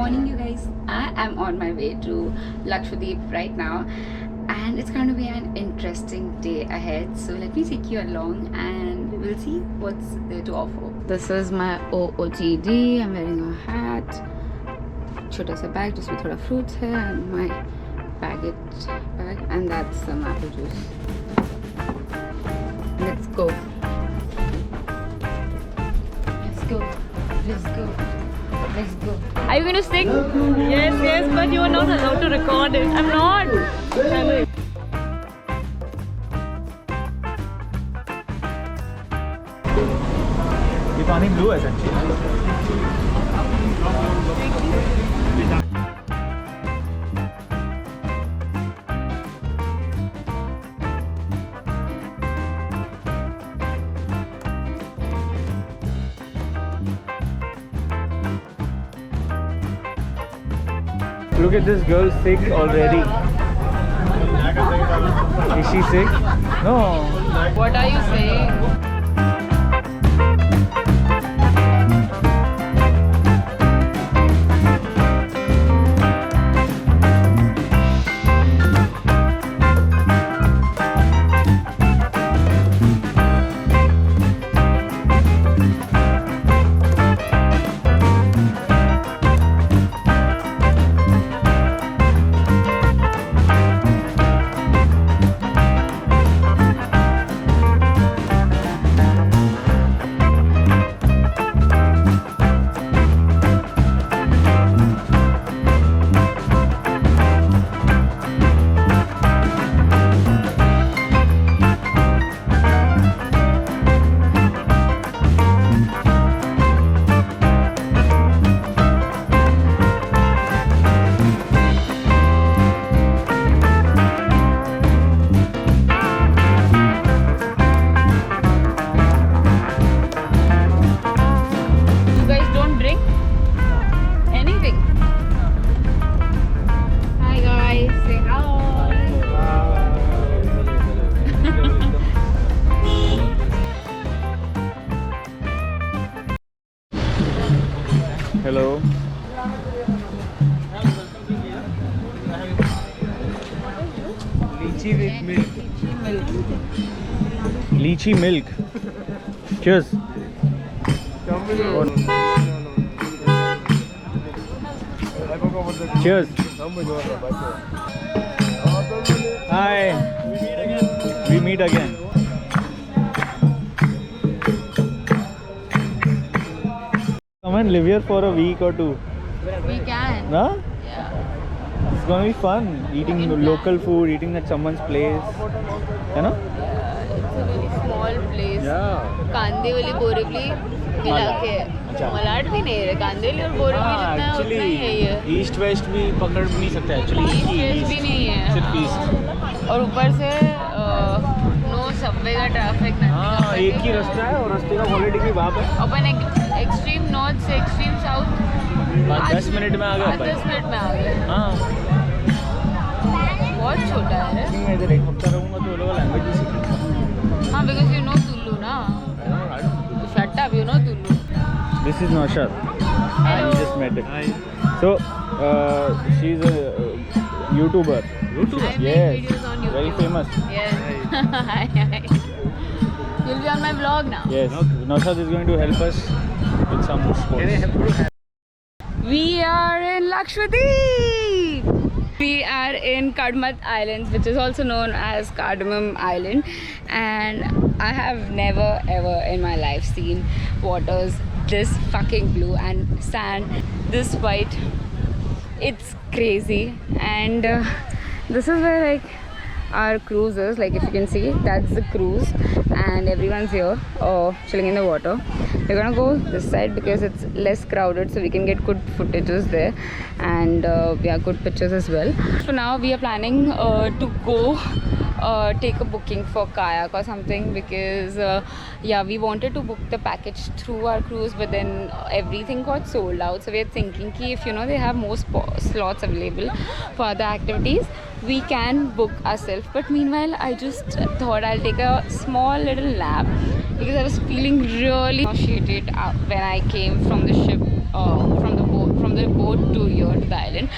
morning, you guys. I am on my way to Lakshadweep right now, and it's going to be an interesting day ahead. So let me take you along, and we'll see what's there to offer. This is my OOTD. I'm wearing a hat, छोटा सा bag जिसमें थोड़ा fruits है, and my baggage bag, and that's some apple juice. Let's go. Let's go. Let's go. Let's go. Are you going to sing? Yes, but you are not allowed to record it. I'm not. ये पानी blue है सच्ची. Look at this girl sick already. Is she sick? No. What are you saying? Hello. Lychee with milk. Lychee milk. Cheers. Cheers. Hi. We meet again. Come and live here for a week or two. We can. No? Yeah. It's gonna be fun. Eating local food, eating at someone's place. You know? It's a very small place. Yeah. Kandivali Borivali इलाके है. अच्छा. मलाड भी नहीं है. कांदेवली और बोरीवली जितना है उतना ही है ये. ईस्ट वेस्ट भी पकड़ नहीं सकते एक्चुअली. ईस्ट भी नहीं है. सिर्फ ईस्ट. और ऊपर से नो सबवे का ट्रैफिक नहीं. हाँ, एक ही रास्ता है और रास्ते का क्वालिटी भी बाप है. अपन एक्सट्रीम नॉर्थ से एक्सट्रीम साउथ 10 मिनट में आ गए. 10 मिनट में आ गए. हाँ. बहुत छोटा है. मैं इधर एक हफ्ता रहूँगा तो वो लोग लैंग्वेज भी सीखेंगे. हाँ, because you know Tulu ना. Shut up, you know Tulu. This is Naushad. Hello. I just met it. So, she's a YouTuber. I make Yes. videos on YouTube. Very famous. Yes. Hi. You'll be on my vlog now. Yes. Naushad is going to help us with some sports. We are in Lakshadweep. We are in Kadmat Islands, which is also known as Cardamom Island, and I have never ever in my life seen waters this fucking blue and sand this white. It's crazy, and this is where like our cruise is. Like if you can see, that's the cruise, and everyone's here chilling in the water. We're gonna go this side because it's less crowded, so we can get good footages there, and yeah, good pictures as well. For now, we are planning to go take a booking for kayak or something, because yeah, we wanted to book the package through our cruise, but then everything got sold out. So we're thinking ki if they have more slots available for other activities, we can book ourselves. But meanwhile, I just thought I'll take a small little nap, because I was feeling really nauseated when I came from the ship, from the boat to here to the island.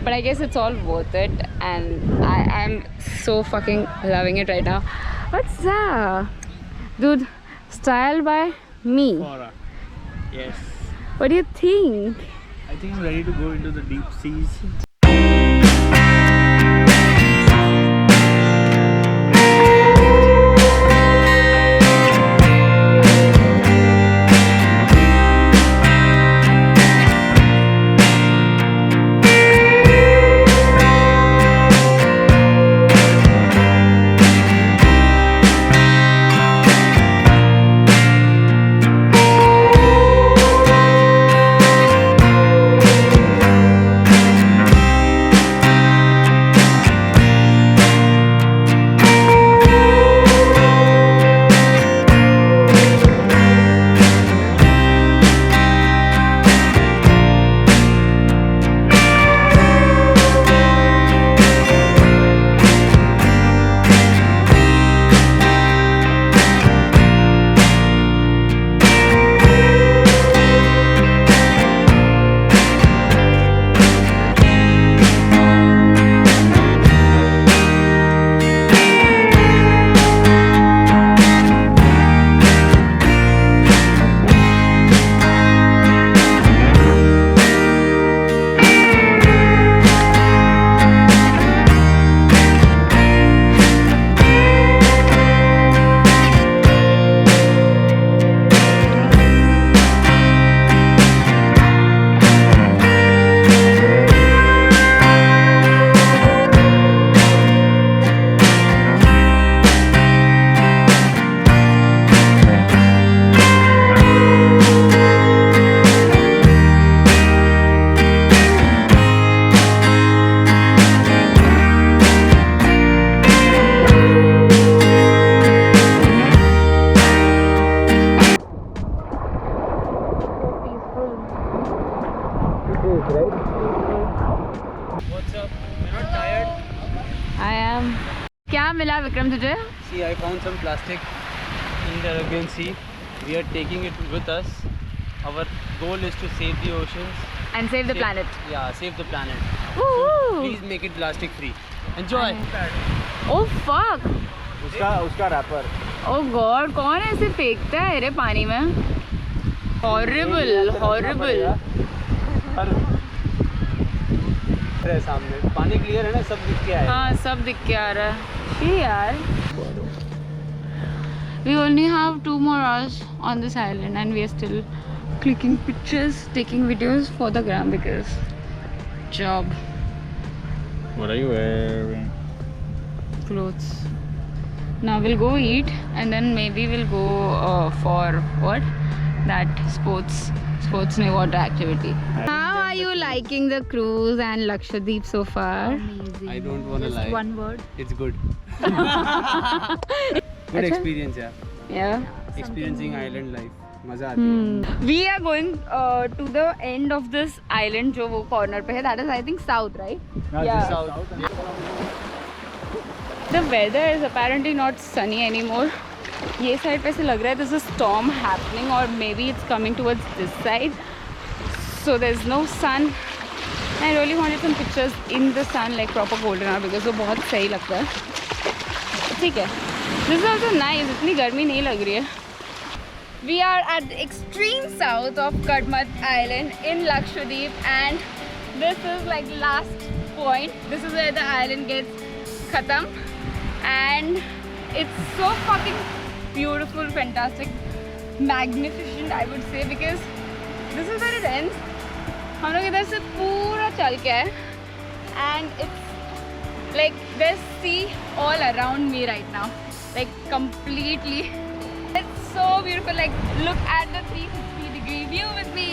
But I guess it's all worth it, and I'm so fucking loving it right now. What's that? Dude, style by me. Fora. Yes. What do you think? I think I'm ready to go into the deep seas. I am. क्या मिला विक्रम तुझे? See, I found some plastic in the Arabian Sea. We are taking it with us. Our goal is to save the oceans. And save the planet. Yeah, save the planet. Woo! Please make it plastic free. Enjoy. Oh fuck! उसका wrapper. Oh god, कौन ऐसे फेंकता है रे पानी में? Horrible, horrible. सामने पानी क्लियर है ना, सब दिख के आया. हाँ, सब दिख के आ रहा है. ये यार. We only have 2 more hours on this island, and we are still clicking pictures, taking videos for the gram because job. What are you wearing? Clothes. Now we'll go eat, and then maybe we'll go for what? That sports water activity. How are you liking the cruise and Lakshadweep so far? Amazing. I don't want to lie. Just one word. It's good. Good experience, yeah. Yeah. Experiencing island life. मजा आती है. We are going to the end of this island जो वो corner पे है. That is I think south, right? Yeah. South. The weather is apparently not sunny anymore. ये side पे से लग रहा है there's a storm happening, or maybe it's coming towards this side. So there's no sun. I really wanted some pictures in the sun, like proper golden hour, because वो बहुत सही लगता है. ठीक है. This is also nice. इतनी गर्मी नहीं लग रही है. We are at the extreme south of Kadmat Island in Lakshadweep, and this is like last point. This is where the island gets khatam, and it's so fucking beautiful, fantastic, magnificent, I would say, because this is where it ends. हम लोग इधर से पूरा चल के आए, and it's like there's sea all around me right now, like completely. It's so beautiful. Like look at the 360-degree view with me.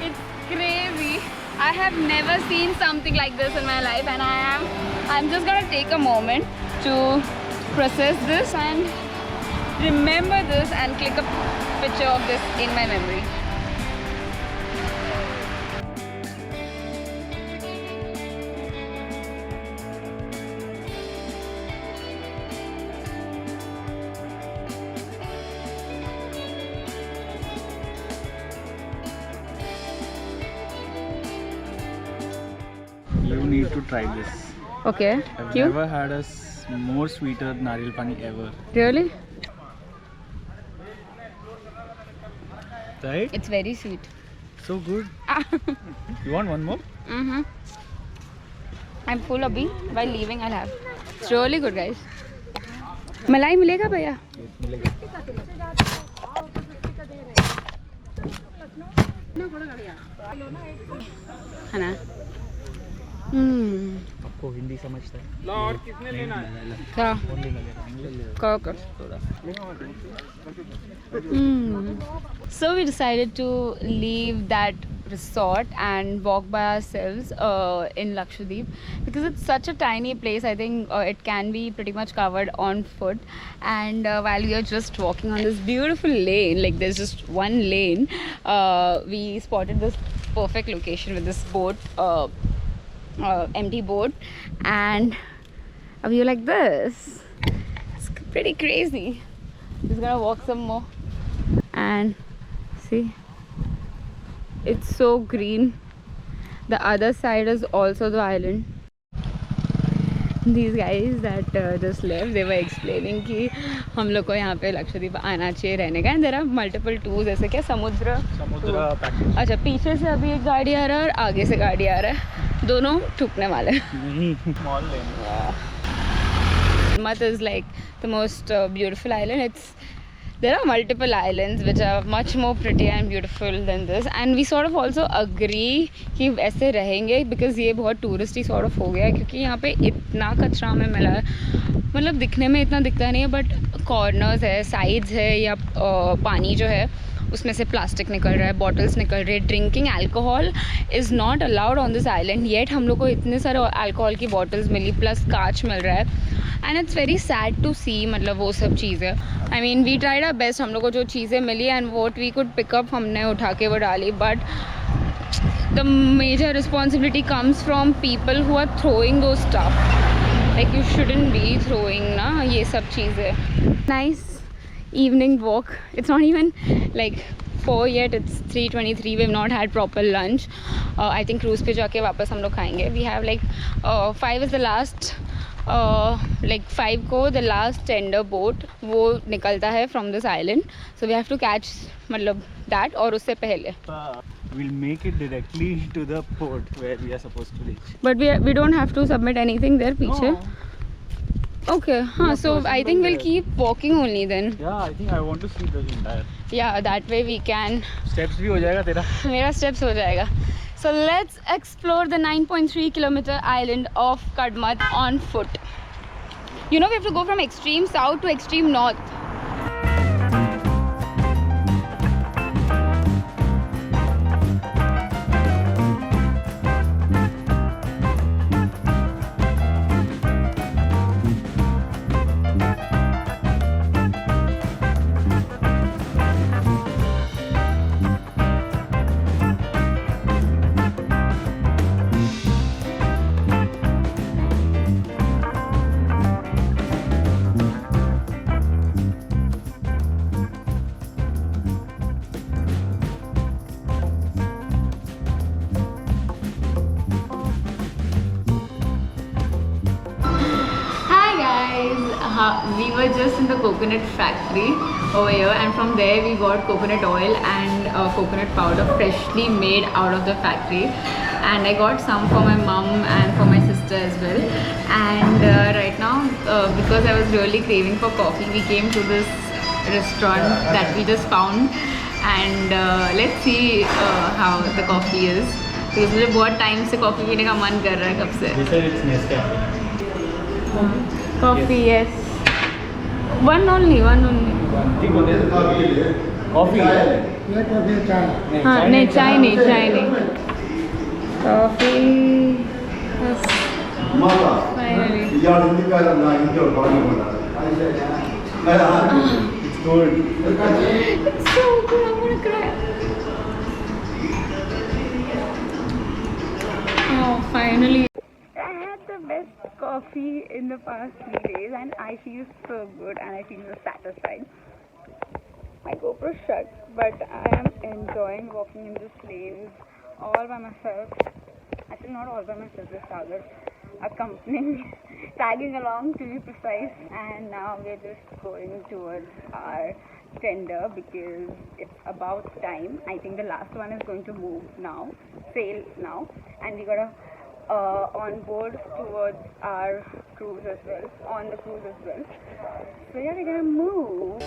It's crazy. I have never seen something like this in my life, and I'm just gonna take a moment to process this and remember this and click a picture of this in my memory. need to try this. Okay. I've Cute. never had a more sweeter nariyal pani ever. Really? Right? It's very sweet. So good. You want one more? Mm-hmm. I'm full abhi. While leaving, I'll have. It's really good, guys. Malai milega bhaiya? है ना? आपको हिंदी समझता है? क्या? कर कर. So we decided to leave that resort and walk by ourselves in Lakshadweep because it's such a tiny place. I think it can be pretty much covered on foot. And while we are just walking on this beautiful lane, like there's just one lane, we spotted this perfect location with this boat, empty boat, and a view like this. It's pretty crazy. Just gonna walk some more and see, it's so green. The other side is also the island. These guys that just left, they were explaining कि हम लोग को यहाँ पे लक्षद्वीप आना चाहिए रहने का. And there are multiple tours, जैसे क्या समुद्र पैकेज. अच्छा, पीछे से अभी एक गाड़ी आ रहा है और आगे से गाड़ी आ रहा है, दोनों ठुकने वाले हैं. नहीं, small lane. Kadmat is like the most beautiful island. There are multiple islands which are much more pretty and beautiful than this, and we sort of also agree कि ऐसे रहेंगे because ये बहुत touristy sort of हो गया है, क्योंकि यहाँ पे इतना कचरा हमें मिला है. मतलब दिखने में इतना दिखता नहीं है, बट कॉर्नर्स है, साइड्स है, या पानी जो है उसमें से प्लास्टिक निकल रहा है, बॉटल्स निकल रहे हैं. Drinking alcohol is not allowed on this island yet. हम लोग को इतने सारे अल्कोहल की बॉटल्स मिली, प्लस कांच मिल रहा है. And it's very sad to see, मतलब वो सब चीज़ें. I mean we tried our best, हम लोग को जो चीज़ें मिली and what we could pick up हमने उठा के वो डाली, but the major responsibility comes from people who are throwing those stuff. Like you shouldn't be throwing ना ये सब चीज़ें. Nice evening walk. It's not even like 4 yet, it's 3:23. We've not had proper lunch. I think cruise पे जाके वापस हम लोग खाएंगे. We have like 5 is the last, like 5 को the last tender boat वो निकलता है from this island, so we have to catch मतलब that, और उससे पहले We'll make it directly to the port where we are supposed to reach. but we don't have to submit anything there पीछे. No. Okay, हाँ, so I think we'll there. keep walking only then. Yeah, I think I want to see the entire. Yeah, that way we can. Steps भी हो जाएगा तेरा. मेरा steps हो जाएगा. So let's explore the 9.3 kilometer island of Kadmat on foot. You know, we have to go from extreme south to extreme north. We were just in the coconut factory over here, and from there we got coconut oil and coconut powder freshly made out of the factory. And I got some for my mum and for my sister as well. And right now, because I was really craving for coffee, we came to this restaurant that we just found, and let's see how the coffee is, because मुझे बहुत time से coffee पीने का मन कर रहा है कब से. They said it's Nescafe. Coffee, yes. One only. Coffee. हाँ नहीं, चाय नहीं. Coffee. Yes. Finally. It's good. It's so good. I'm gonna cry. Oh, finally. I had the best coffee in the past 3 days, and I feel so good and I feel so satisfied. My GoPro shut, but I am enjoying walking in this lane all by myself. Actually, not all by myself. There's Sagar accompanying, tagging along to be precise. And now we're just going towards our tender because it's about time. I think the last one is going to move now, sail now, and we gotta on board towards our cruise as well, on the cruise as well. So yeah, we're gonna move.